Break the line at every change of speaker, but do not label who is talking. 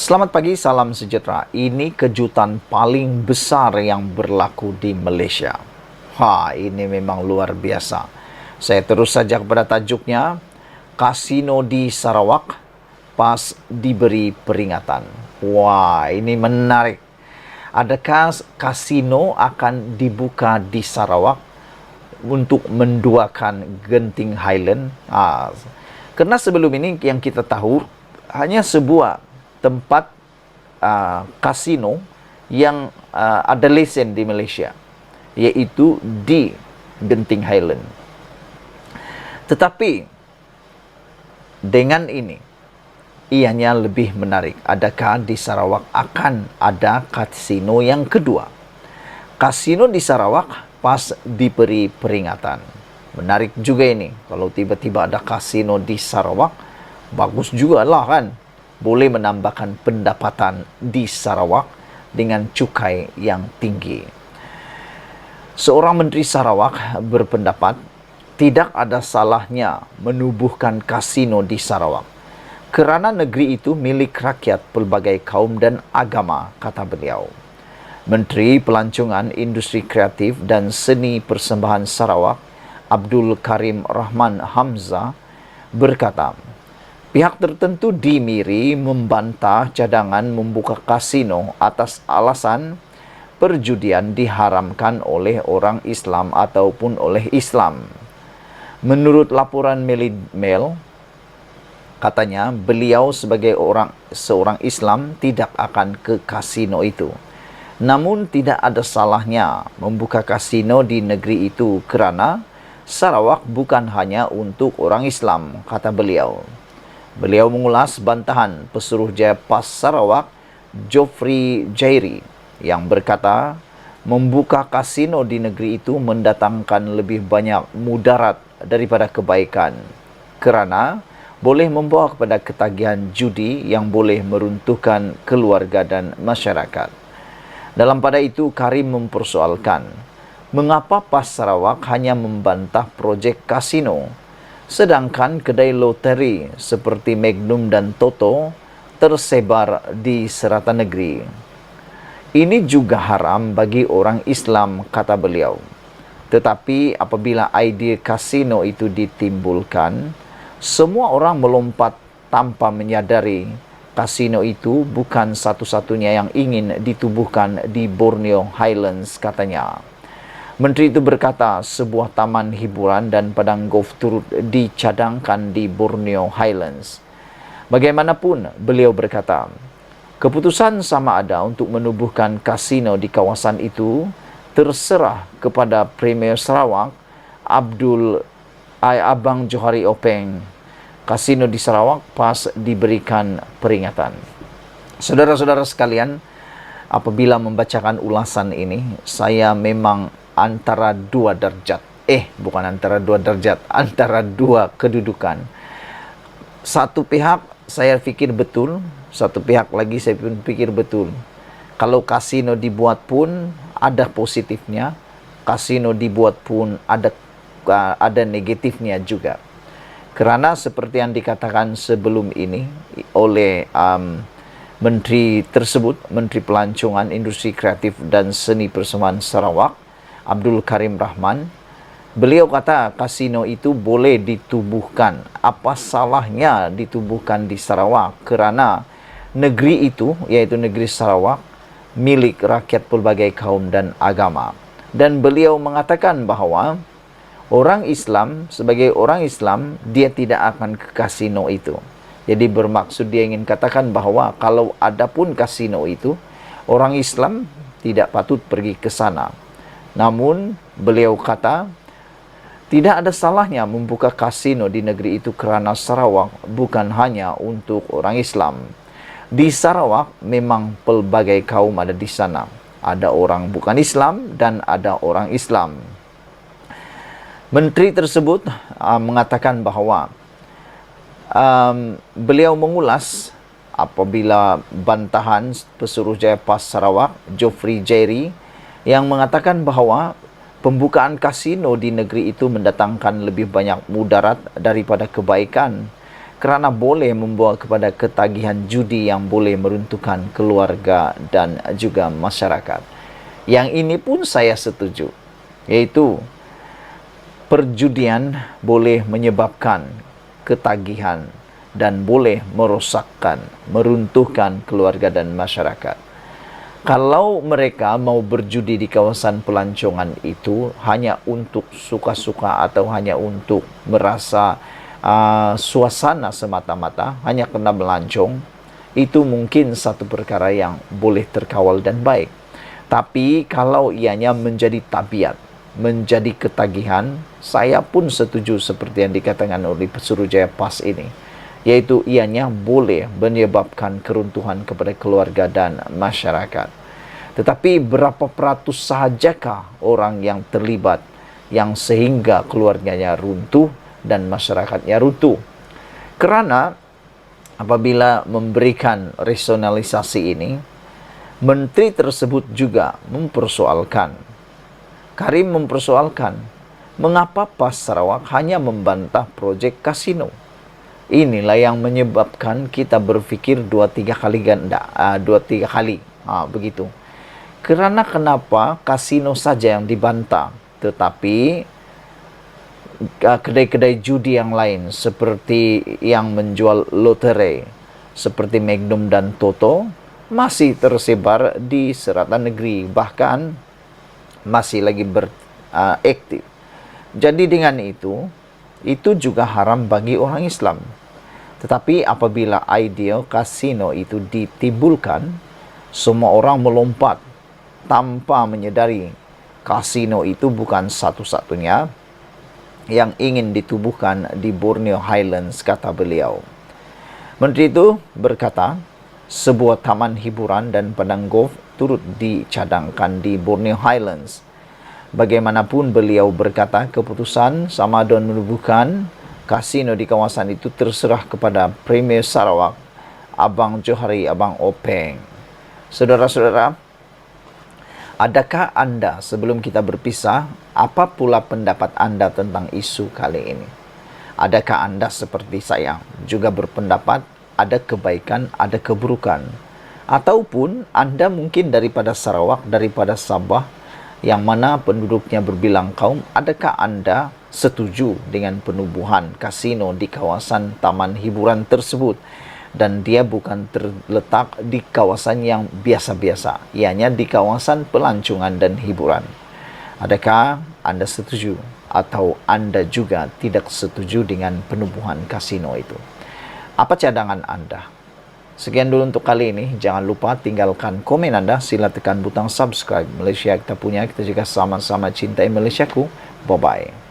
Selamat pagi, salam sejahtera. Ini kejutan paling besar yang berlaku di Malaysia. Ini memang luar biasa. Saya terus saja kepada tajuknya, kasino di Sarawak pas diberi peringatan. Ini menarik. Adakah kasino akan dibuka di Sarawak untuk menduakan Genting Highland? Karena sebelum ini yang kita tahu hanya sebuah tempat kasino yang ada lesen di Malaysia, yaitu di Genting Highland. Tetapi dengan ini ianya lebih menarik. Adakah di Sarawak akan ada kasino yang kedua? Kasino di Sarawak pas diberi peringatan. Menarik juga ini. Kalau tiba-tiba ada kasino di Sarawak, bagus juga lah kan. Boleh menambahkan pendapatan di Sarawak dengan cukai yang tinggi. Seorang Menteri Sarawak berpendapat tidak ada salahnya menubuhkan kasino di Sarawak kerana negeri itu milik rakyat pelbagai kaum dan agama, kata beliau. Menteri Pelancongan, Industri Kreatif dan Seni Persembahan Sarawak, Abdul Karim Rahman Hamzah, berkata, pihak tertentu di Miri membantah cadangan membuka kasino atas alasan perjudian diharamkan oleh orang Islam ataupun oleh Islam. Menurut laporan Mail, katanya beliau sebagai seorang Islam tidak akan ke kasino itu. Namun tidak ada salahnya membuka kasino di negeri itu kerana Sarawak bukan hanya untuk orang Islam, kata beliau. Beliau mengulas bantahan Pesuruhjaya PAS Sarawak, Geoffrey Jairi, yang berkata membuka kasino di negeri itu mendatangkan lebih banyak mudarat daripada kebaikan kerana boleh membawa kepada ketagihan judi yang boleh meruntuhkan keluarga dan masyarakat. Dalam pada itu, Karim mempersoalkan mengapa PAS Sarawak hanya membantah projek kasino sedangkan kedai loteri seperti Magnum dan Toto tersebar di serata negeri. Ini juga haram bagi orang Islam, kata beliau. Tetapi apabila idea kasino itu ditimbulkan, semua orang melompat tanpa menyadari kasino itu bukan satu-satunya yang ingin ditubuhkan di Borneo Highlands, katanya. Menteri itu berkata sebuah taman hiburan dan padang golf turut dicadangkan di Borneo Highlands. Bagaimanapun, beliau berkata, keputusan sama ada untuk menubuhkan kasino di kawasan itu terserah kepada Premier Sarawak, Abang Johari Openg. Kasino di Sarawak pas diberikan peringatan. Saudara-saudara sekalian, apabila membacakan ulasan ini, saya memang antara dua derajat. Bukan antara dua derajat, antara dua kedudukan. Satu pihak saya fikir betul, satu pihak lagi saya pun fikir betul. Kalau kasino dibuat pun ada positifnya, kasino dibuat pun ada negatifnya juga. Kerana seperti yang dikatakan sebelum ini oleh Menteri tersebut, Menteri Pelancongan, Industri Kreatif dan Seni Persembahan Sarawak, Abdul Karim Rahman, beliau kata kasino itu boleh ditubuhkan. Apa salahnya ditubuhkan di Sarawak? Kerana negeri itu, yaitu negeri Sarawak, milik rakyat pelbagai kaum dan agama. Dan beliau mengatakan bahawa orang Islam, sebagai orang Islam, dia tidak akan ke kasino itu. Jadi bermaksud dia ingin katakan bahawa kalau ada pun kasino itu, orang Islam tidak patut pergi ke sana. Namun, beliau kata, tidak ada salahnya membuka kasino di negeri itu kerana Sarawak bukan hanya untuk orang Islam. Di Sarawak, memang pelbagai kaum ada di sana. Ada orang bukan Islam dan ada orang Islam. Menteri tersebut mengatakan bahawa beliau mengulas apabila bantahan Pesuruhjaya PAS Sarawak, Geoffrey Jairi, yang mengatakan bahawa pembukaan kasino di negeri itu mendatangkan lebih banyak mudarat daripada kebaikan kerana boleh membawa kepada ketagihan judi yang boleh meruntuhkan keluarga dan juga masyarakat. Yang ini pun saya setuju, yaitu perjudian boleh menyebabkan ketagihan dan boleh merosakkan, meruntuhkan keluarga dan masyarakat. Kalau mereka mau berjudi di kawasan pelancongan itu hanya untuk suka-suka atau hanya untuk merasa suasana semata-mata, hanya kena melancong, itu mungkin satu perkara yang boleh terkawal dan baik. Tapi kalau ianya menjadi tabiat, menjadi ketagihan, saya pun setuju seperti yang dikatakan oleh Suruhjaya PAS ini, yaitu ianya boleh menyebabkan keruntuhan kepada keluarga dan masyarakat. Tetapi berapa peratus sahajakah orang yang terlibat yang sehingga keluarganya runtuh dan masyarakatnya runtuh? Kerana apabila memberikan rasionalisasi ini, menteri tersebut juga mempersoalkan, Karim mempersoalkan, mengapa PAS Sarawak hanya membantah projek kasino? Inilah yang menyebabkan kita berfikir 2-3 kali ganda, 2-3 kali, begitu. Kerana kenapa kasino saja yang dibantah, tetapi kedai-kedai judi yang lain seperti yang menjual lotere seperti Magnum dan Toto masih tersebar di seratan negeri, bahkan masih lagi beraktif. Jadi dengan itu juga haram bagi orang Islam. Tetapi apabila idea kasino itu ditimbulkan, semua orang melompat tanpa menyedari kasino itu bukan satu-satunya yang ingin ditubuhkan di Borneo Highlands, kata beliau. Menteri itu berkata, sebuah taman hiburan dan padang golf turut dicadangkan di Borneo Highlands. Bagaimanapun beliau berkata keputusan sama ada menubuhkan kasino di kawasan itu terserah kepada Premier Sarawak, Abang Johari, Abang Openg. Saudara-saudara, adakah anda, sebelum kita berpisah, apa pula pendapat anda tentang isu kali ini? Adakah anda seperti saya juga berpendapat ada kebaikan, ada keburukan? Ataupun anda mungkin daripada Sarawak, daripada Sabah, yang mana penduduknya berbilang kaum, adakah anda setuju dengan penubuhan kasino di kawasan taman hiburan tersebut? Dan dia bukan terletak di kawasan yang biasa-biasa, ianya di kawasan pelancongan dan hiburan. Adakah anda setuju atau anda juga tidak setuju dengan penubuhan kasino itu? Apa cadangan anda? Sekian dulu untuk kali ini. Jangan lupa tinggalkan komen anda. Sila tekan butang subscribe. Malaysia kita punya, kita juga sama-sama cintai Malaysiaku. Bye-bye.